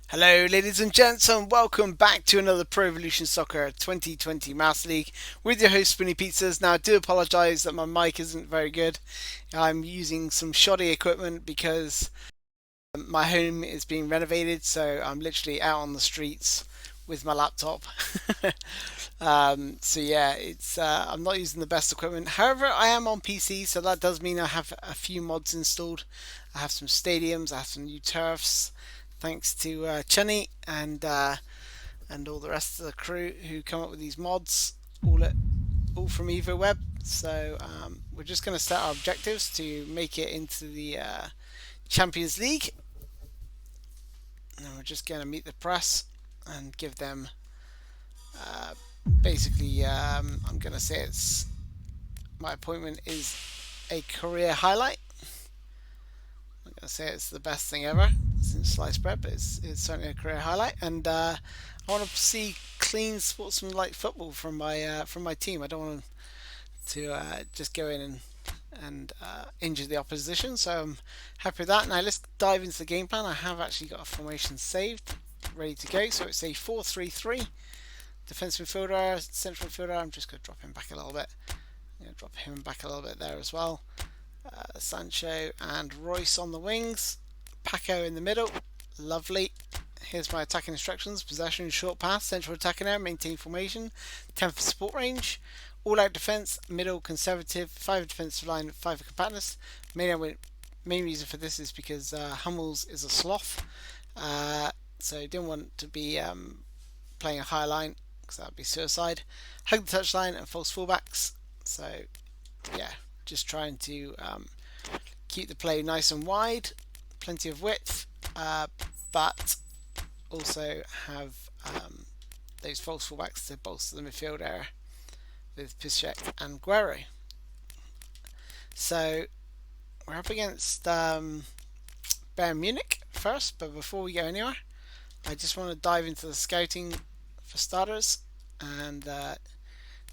Hello, ladies and gents, and welcome back to another Pro Evolution Soccer 2020 Master League with your host SpoonyPizzas. Now, I do apologise that my mic isn't very good. I'm using some shoddy equipment because my home is being renovated, so I'm literally out on the streets with my laptop. So yeah, it's I'm not using the best equipment. However, I am on PC, so that does mean I have a few mods installed. I have some stadiums, I have some new turfs, thanks to Chunny and all the rest of the crew who come up with these mods, all from EvoWeb. So we're just going to set our objectives to make it into the Champions League, and we're just going to meet the press and give them basically. I'm going to say it's my appointment is a career highlight. I'm going to say it's the best thing ever since sliced bread, but it's certainly a career highlight. And I want to see clean sportsmanlike football from my team. I don't want to just go in and injure the opposition. So I'm happy with that. Now let's dive into the game plan. I have actually got a formation saved, ready to go. So it's a 4-3-3. Defensive midfielder, central midfielder. I'm just going to drop him back a little bit. I'm going to drop him back a little bit there as well. Sancho and Royce on the wings. Paco in the middle. Lovely. Here's my attacking instructions. Possession, short pass, central attacking area, maintain formation, 10 for support range, all out defence, middle conservative, 5 defensive line, 5 for compactness. Main reason for this is because Hummels is a sloth, so I didn't want to be playing a high line because that would be suicide. Hug the touchline and false fullbacks. So yeah, just trying to keep the play nice and wide, plenty of width, but also have those false fullbacks to bolster the midfield area with Piszczek and Guerrero. So we're up against Bayern Munich first, but before we go anywhere, I just want to dive into the scouting for starters and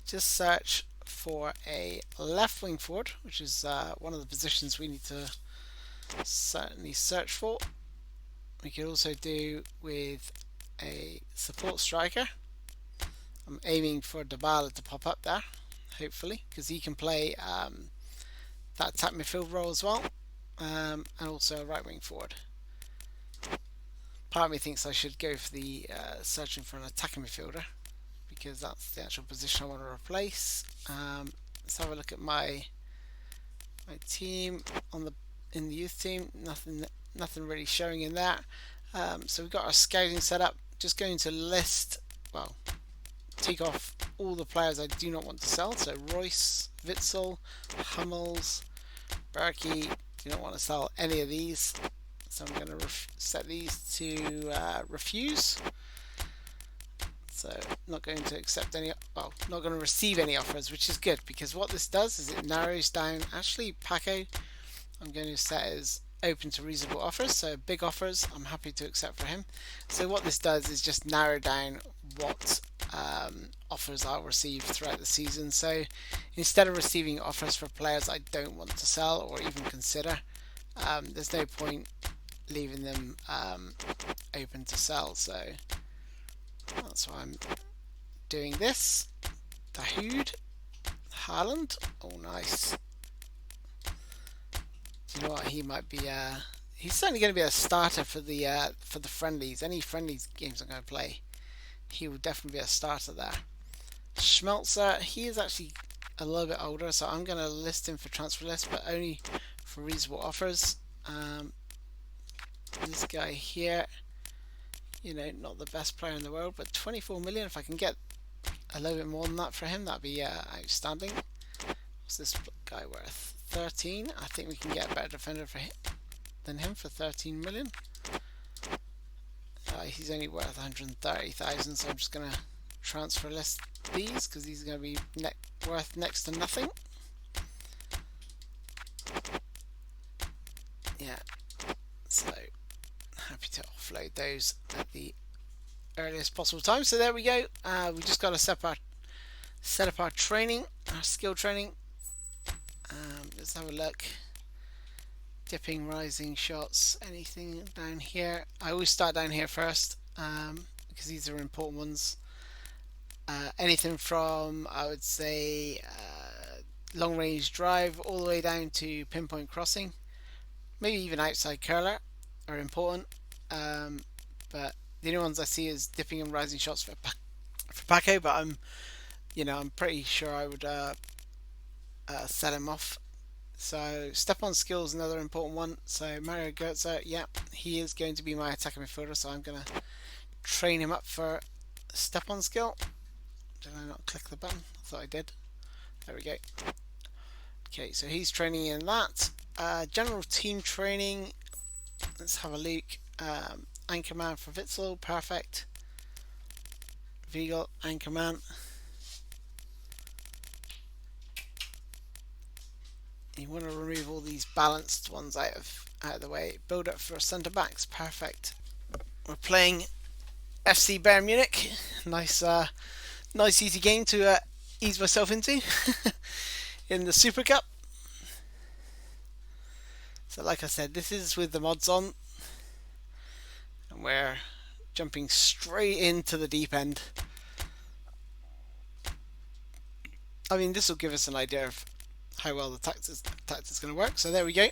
just search for a left wing forward, which is one of the positions we need to certainly search for. We could also do with a support striker. I'm aiming for Dybala to pop up there, hopefully, because he can play that attack midfield role as well, and also a right wing forward. Part of me thinks I should go for the searching for an attacking midfielder because that's the actual position I want to replace. Let's have a look at my team in the youth team. Nothing really showing in that. So we've got our scouting set up. Just going to list, well, take off all the players I do not want to sell. So Royce, Witzel, Hummels, Berkey, do not want to sell any of these. So I'm going to set these to refuse. So not going to accept any, well, not going to receive any offers, which is good because what this does is it narrows down. Actually, Paco, I'm going to set as open to reasonable offers, so big offers I'm happy to accept for him. So what this does is just narrow down what offers I'll receive throughout the season. So instead of receiving offers for players I don't want to sell or even consider, there's no point leaving them open to sell. So that's why I'm doing this. Dahoud, Haaland, oh nice. Do you know what? He might be. He's certainly going to be a starter for the friendlies. Any friendlies games I'm going to play, he will definitely be a starter there. Schmelzer, he is actually a little bit older, so I'm going to list him for transfer list, but only for reasonable offers. This guy here, you know, not the best player in the world, but 24 million. If I can get a little bit more than that for him, that'd be outstanding. What's this guy worth? 13. I think we can get a better defender than him for 13 million. He's only worth 130,000, so I'm just going to transfer list these because these are going to be worth next to nothing. Yeah, so happy to offload those at the earliest possible time. So there we go. We just got to set up our training, our skill training. Let's have a look. Dipping, rising shots, anything down here. I always start down here first because these are important ones. Anything from, I would say, long range drive all the way down to pinpoint crossing. Maybe even outside curler are important. But the only ones I see is dipping and rising shots for Paco, but I'm pretty sure I would set him off. So step on skill is another important one. So Mario Götze, yeah, he is going to be my attacking midfielder, so I'm going to train him up for step on skill. Did I not click the button? I thought I did. There we go. Okay, so he's training in that. General team training. Let's have a look. Anchorman for Witzel, perfect. Vigal, Anchorman. You want to remove all these balanced ones out of the way. Build up for centre backs, perfect. We're playing FC Bayern Munich. Nice easy game to ease myself into in the Super Cup. So like I said, this is with the mods on, and we're jumping straight into the deep end. I mean, this will give us an idea of how well the tactics going to work. So there we go.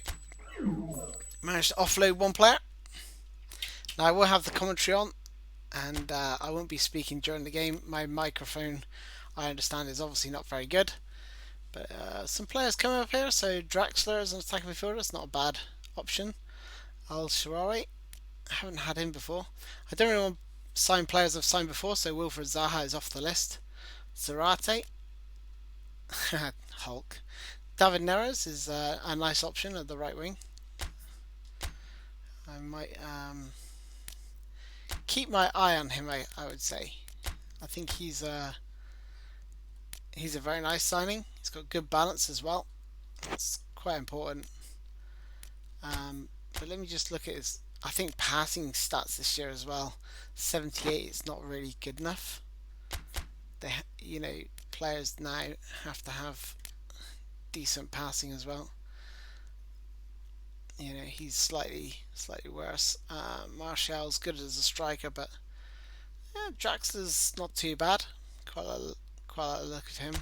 Managed to offload one player. Now I will have the commentary on, and I won't be speaking during the game. My microphone, I understand, is obviously not very good. But some players coming up here. So Draxler as an attacking midfielder, it's not a bad option. Al Shaarawy, I haven't had him before. I don't really want to sign players I've signed before, so Wilfred Zaha is off the list. Zarate, Hulk. David Neres is a nice option at the right wing. I might keep my eye on him. I would say. I think he's a very nice signing. He's got good balance as well. That's quite important. But let me just look at his. I think passing stats this year as well. 78 is not really good enough. Players now have to have decent passing as well. He's slightly worse. Martial's good as a striker, but Draxler's not too bad. Quite a look at him.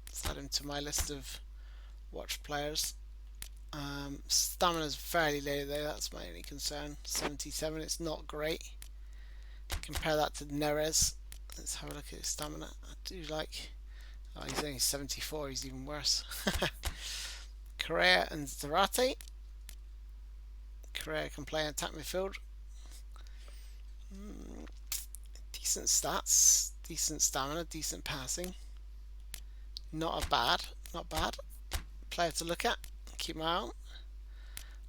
Let's add him to my list of watch players. Stamina's fairly low though, that's my only concern. 77, it's not great. Compare that to Neres. Let's have a look at his stamina. I do like. Oh, he's only 74, he's even worse. Correa and Zarate. Correa can play attack midfield. Decent stats, decent stamina, decent passing. Not bad. Player to look at. Keep my eye on.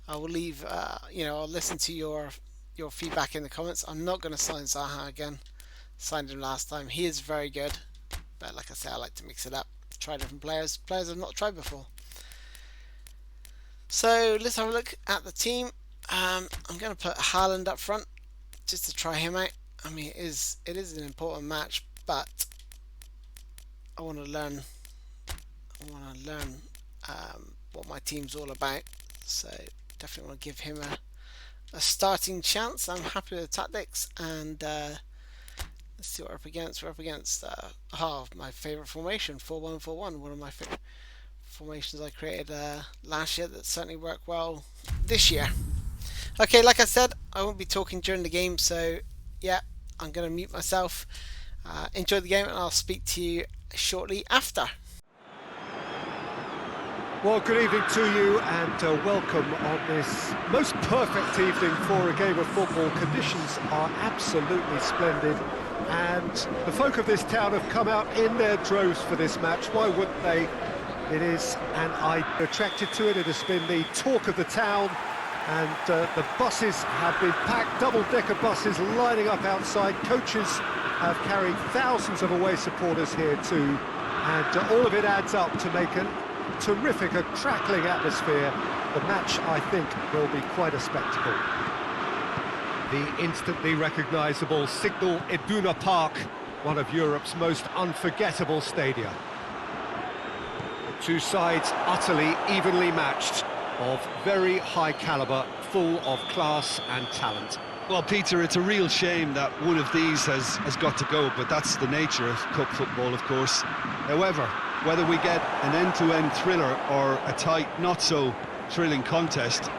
I will leave. I'll listen to your feedback in the comments. I'm not going to sign Zaha again. Signed him last time. He is very good, but like I say, I like to mix it up. Try different players I've not tried before. So let's have a look at the team. I'm going to put Haaland up front just to try him out. I mean, it is an important match, but I want to learn what my team's all about. So definitely want to give him a starting chance. I'm happy with the tactics, and let's see what we're up against. We're up against my favourite formation, 4-1-4-1. One of my favourite formations I created last year that certainly worked well this year. Okay, like I said, I won't be talking during the game, so yeah, I'm going to mute myself. Enjoy the game, and I'll speak to you shortly after. Well, good evening to you, and welcome on this most perfect evening for a game of football. Conditions are absolutely splendid, and the folk of this town have come out in their droves for this match. Why wouldn't they? It is, and I'm attracted to it. It has been the talk of the town, and the buses have been packed, double-decker buses lining up outside. Coaches have carried thousands of away supporters here too, and all of it adds up to make a terrific, a crackling atmosphere. The match, I think, will be quite a spectacle. The instantly recognisable Signal Iduna Park, one of Europe's most unforgettable stadia. The two sides utterly evenly matched. of very high calibre, full of class and talent. Well, Peter, it's a real shame that one of these has got to go, but that's the nature of cup football, of course. However, whether we get an end-to-end thriller or a tight, not-so-thrilling contest,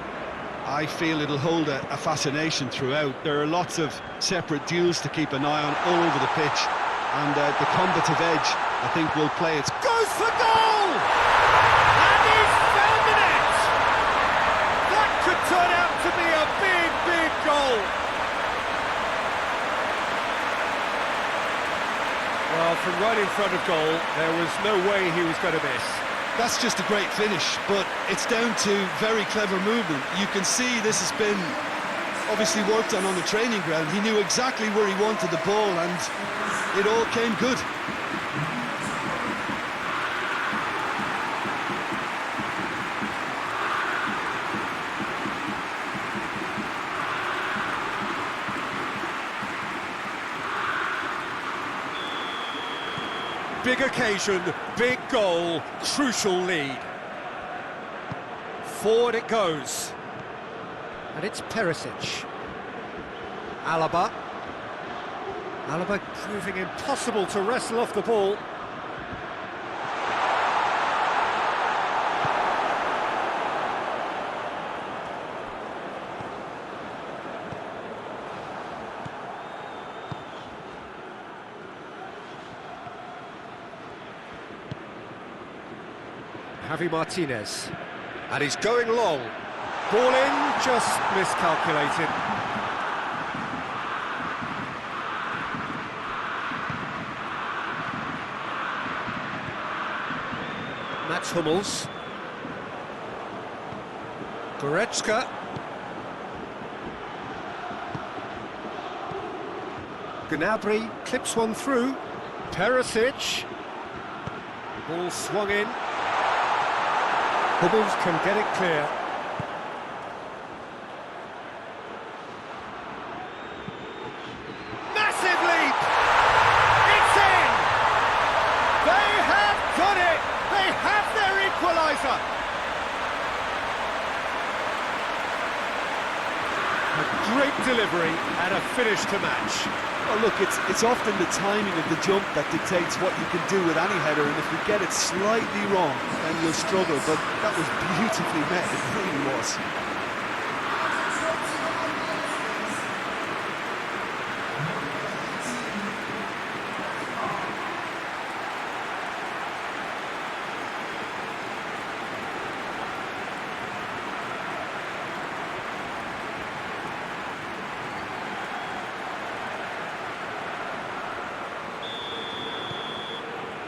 I feel it'll hold a fascination throughout. There are lots of separate duels to keep an eye on all over the pitch, and the combative edge, I think, will play its... Goes for goal! And he's found the net! That could turn out to be a big, big goal! Well, from right in front of goal, there was no way he was going to miss. That's just a great finish, but it's down to very clever movement. You can see this has been obviously worked on the training ground. He knew exactly where he wanted the ball, and it all came good. Big occasion, big goal, crucial lead. Forward it goes. And it's Perisic. Alaba. Alaba proving impossible to wrestle off the ball. Javi Martinez, and he's going long. Ball in, just miscalculated. Mats Hummels. Goretzka. Gnabry clips one through. Perisic. Ball swung in. Hummels can get it clear. Massive leap! It's in! They have done it! They have their equaliser! A great delivery and a finish to match. Well, look, it's often the timing of the jump that dictates what you can do with any header, and if you get it slightly wrong, then you'll struggle, but that was beautifully met, it really was.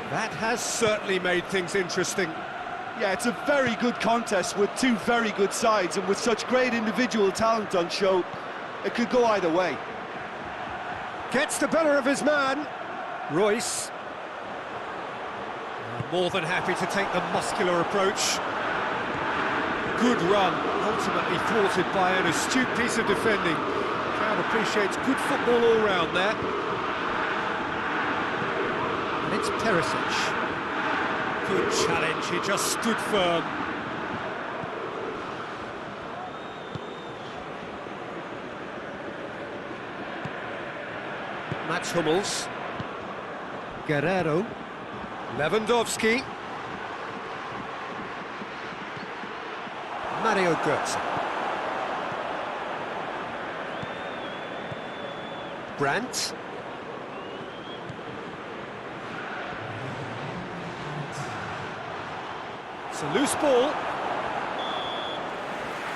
That has certainly made things interesting. Yeah, it's a very good contest with two very good sides, and with such great individual talent on show, it could go either way. Gets the better of his man. Royce. More than happy to take the muscular approach. Good run, ultimately thwarted by an astute piece of defending. Crowd appreciates good football all round there. It's Perisic. Good challenge, he just stood firm. Mats Hummels. Guerrero. Lewandowski. Mario Götze. Brandt. It's a loose ball.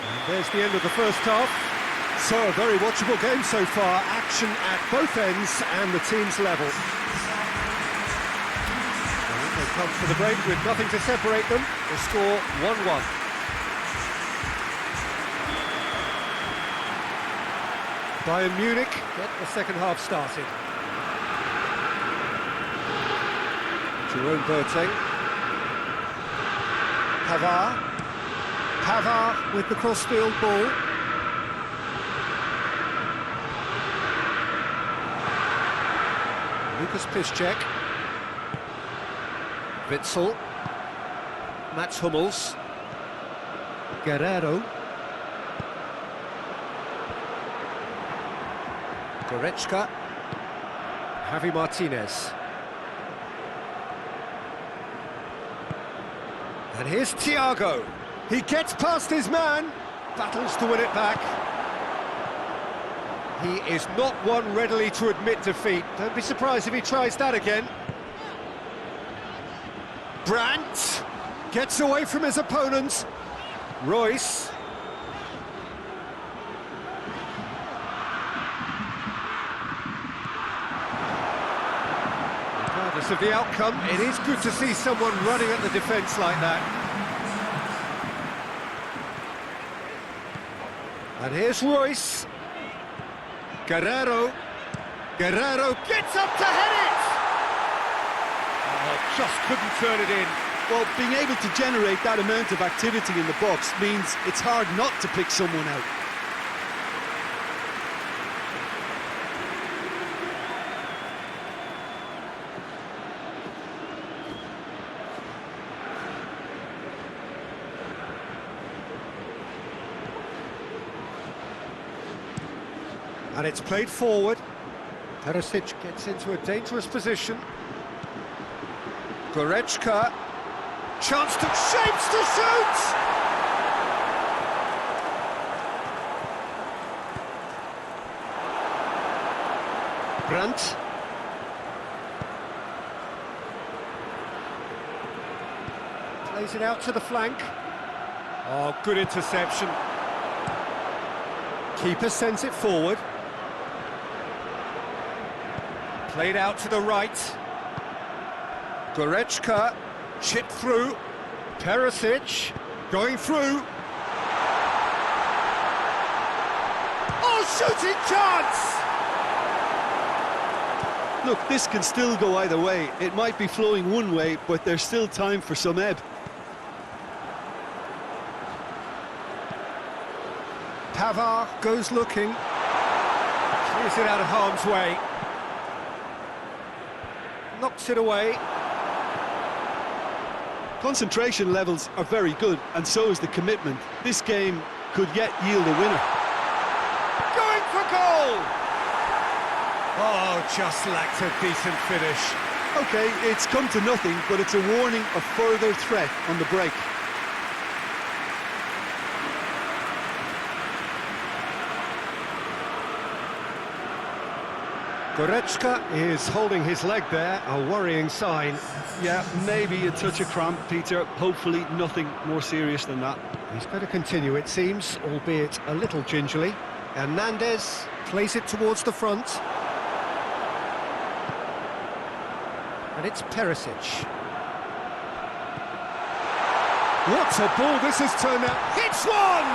And there's the end of the first half. So a very watchable game so far. Action at both ends and the teams level. And they come for the break with nothing to separate them. The score 1-1. Bayern Munich get the second half started. Jerome Boateng. Pavard with the cross-field ball. Lucas Piszczek. Witsel. Mats Hummels. Guerrero. Goretzka. Javi Martinez. And here's Thiago. He gets past his man, battles to win it back. He is not one readily to admit defeat. Don't be surprised if he tries that again. Brandt gets away from his opponents. Royce. Regardless of the outcome, it is good to see someone running at the defence like that. And here's Royce. Guerrero. Guerrero gets up to head it! Oh, just couldn't turn it in. Well, being able to generate that amount of activity in the box means it's hard not to pick someone out. And it's played forward. Perisic gets into a dangerous position. Goretzka. Chance to shapes to shoot! Brandt. Plays it out to the flank. Oh, good interception. Keeper sends it forward. Played out to the right. Goretzka, chipped through. Perisic, going through. Oh, shooting chance! Look, this can still go either way. It might be flowing one way, but there's still time for some ebb. Pavard goes looking. Clears it out of harm's way. Knocks it away. Concentration levels are very good, and so is the commitment. This game could yet yield a winner. Going for goal! Oh, just lacked a decent finish. OK, it's come to nothing, but it's a warning of further threat on the break. Goretzka is holding his leg there, a worrying sign. Yeah, maybe a touch of cramp, Peter. Hopefully nothing more serious than that. He's going to continue, it seems, albeit a little gingerly. Hernandez plays it towards the front. And it's Perisic. What a ball this has turned out. Hits one!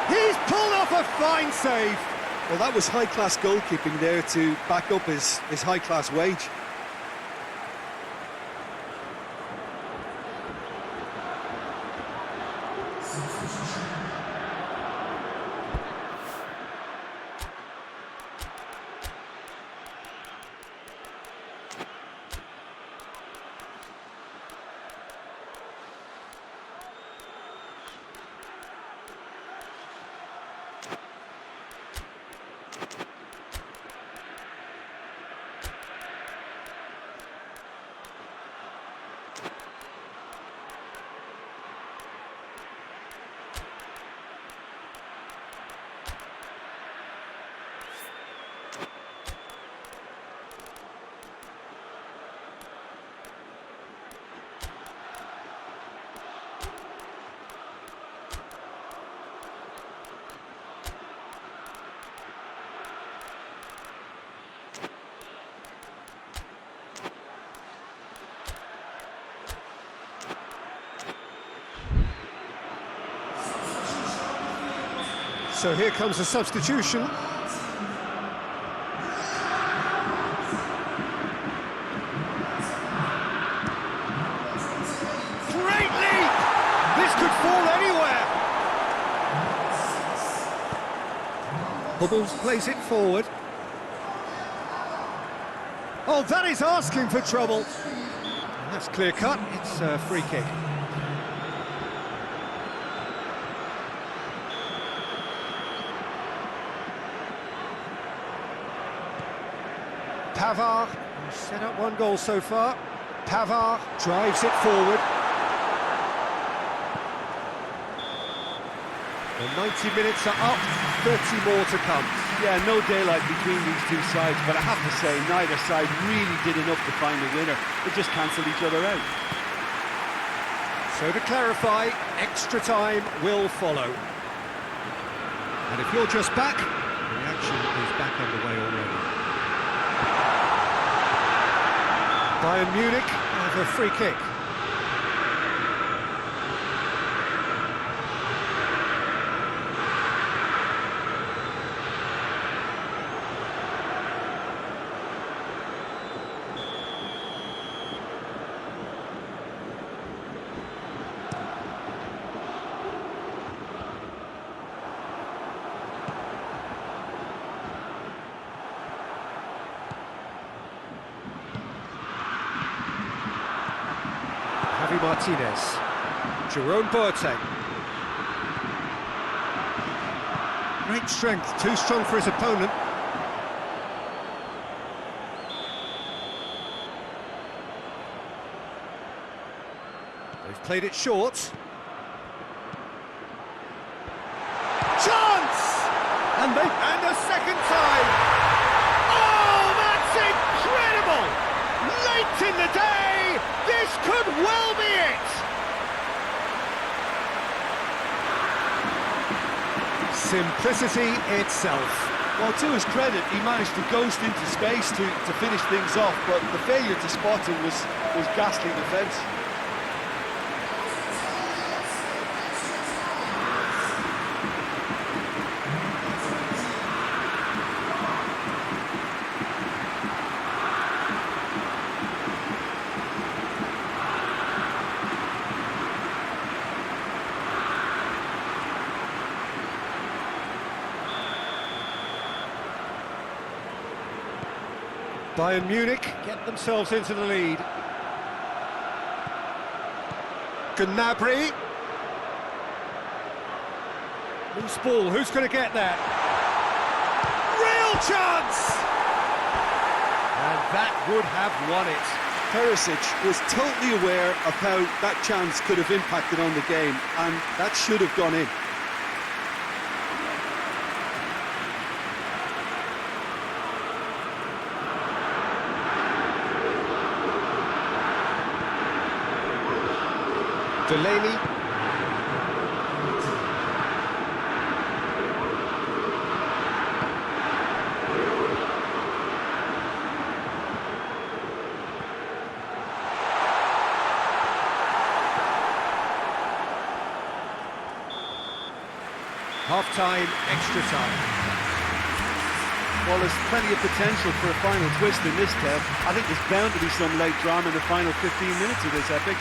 He's pulled off a fine save. Well, that was high-class goalkeeping there to back up his high-class wage. So here comes a substitution. Great leap! This could fall anywhere! Hubbles plays it forward. Oh, that is asking for trouble. And that's clear cut, it's a free kick. Pavard, who's set up one goal so far. Pavard drives it forward. The 90 minutes are up, 30 more to come. Yeah, no daylight between these two sides, but I have to say, neither side really did enough to find a winner. They just cancelled each other out. So to clarify, extra time will follow. And if you're just back, the action is back underway already. Bayern Munich have a free kick. Martinez, Jerome Boateng. Great strength, too strong for his opponent. They've played it short. Chance! And a second time! Oh, that's incredible! Late in the day, this could well be it! Simplicity itself. Well, to his credit, he managed to ghost into space to finish things off, but the failure to spot him was ghastly defence. Bayern Munich get themselves into the lead. Gnabry. Loose ball, who's going to get that? Real chance! And that would have won it. Perisic was totally aware of how that chance could have impacted on the game, and that should have gone in. Delaney. Half-time, extra time. Well, there's plenty of potential for a final twist in this, Kev. I think there's bound to be some late drama in the final 15 minutes of this epic.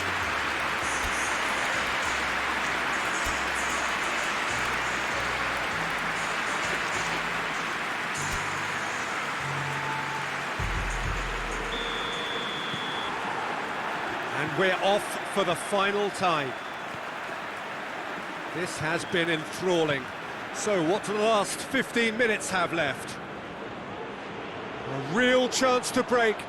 And we're off for the final time. This has been enthralling. So what do the last 15 minutes have left? A real chance to break. And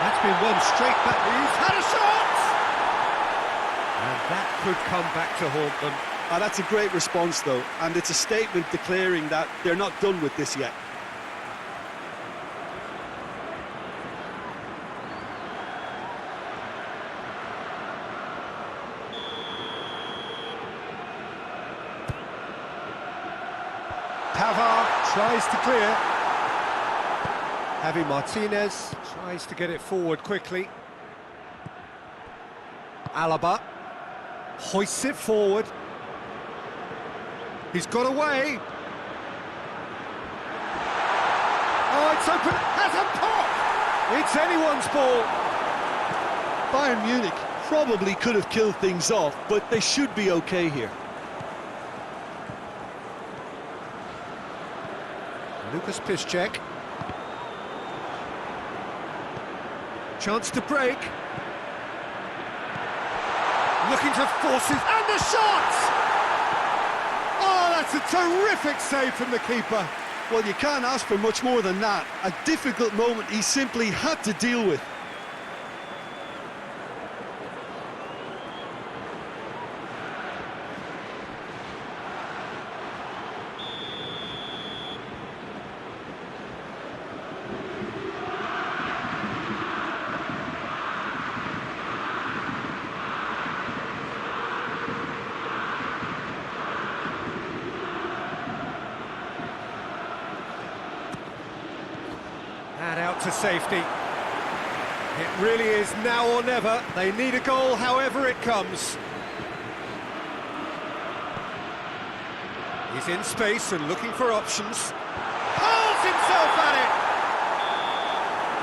that's been one straight back. He's had a shot! And that could come back to haunt them. That's a great response, though, and it's a statement declaring that they're not done with this yet. Pavard tries to clear. Javi Martinez tries to get it forward quickly. Alaba hoists it forward. He's got away. Oh, it's open. Has a pop. It's anyone's ball. Bayern Munich probably could have killed things off, but they should be okay here. Lucas Piszczek. Chance to break. Looking to force it, and the shot! Oh, that's a terrific save from the keeper. Well, you can't ask for much more than that. A difficult moment he simply had to deal with. And out to safety. It really is now or never. They need a goal however it comes. He's in space and looking for options. Hurls himself at it!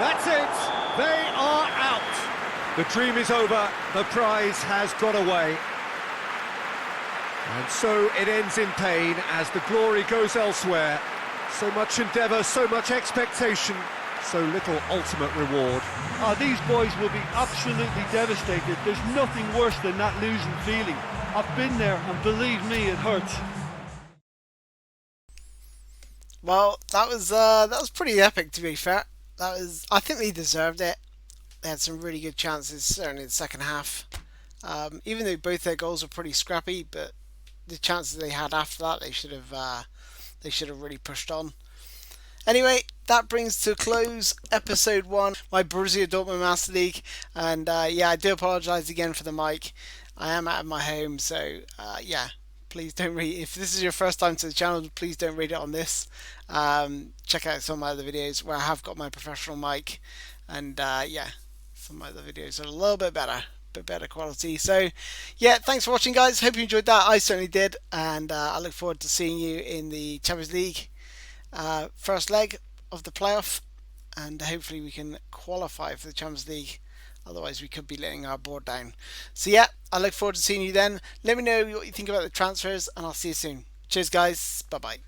That's it! They are out! The dream is over. The prize has got away. And so it ends in pain as the glory goes elsewhere. So much endeavour, so much expectation, so little ultimate reward. These boys will be absolutely devastated. There's nothing worse than that losing feeling. I've been there, and believe me, it hurts. Well, that was pretty epic, to be fair. I think they deserved it. They had some really good chances, certainly in the second half. Even though both their goals were pretty scrappy, but the chances they had after that, they should have really pushed on. Anyway, that brings to a close episode 1, my Borussia Dortmund Master League. And yeah, I do apologise again for the mic. I am out of my home, so yeah, please don't read. If this is your first time to the channel, please don't read it on this. Check out some of my other videos where I have got my professional mic, and yeah, some of my other videos are a little bit better quality. So yeah, thanks for watching, guys. Hope you enjoyed that. I certainly did, and I look forward to seeing you in the Champions League first leg of the playoff, and hopefully we can qualify for the Champions League. Otherwise we could be letting our board down. So yeah, I look forward to seeing you then. Let me know what you think about the transfers, and I'll see you soon. Cheers, guys. Bye bye.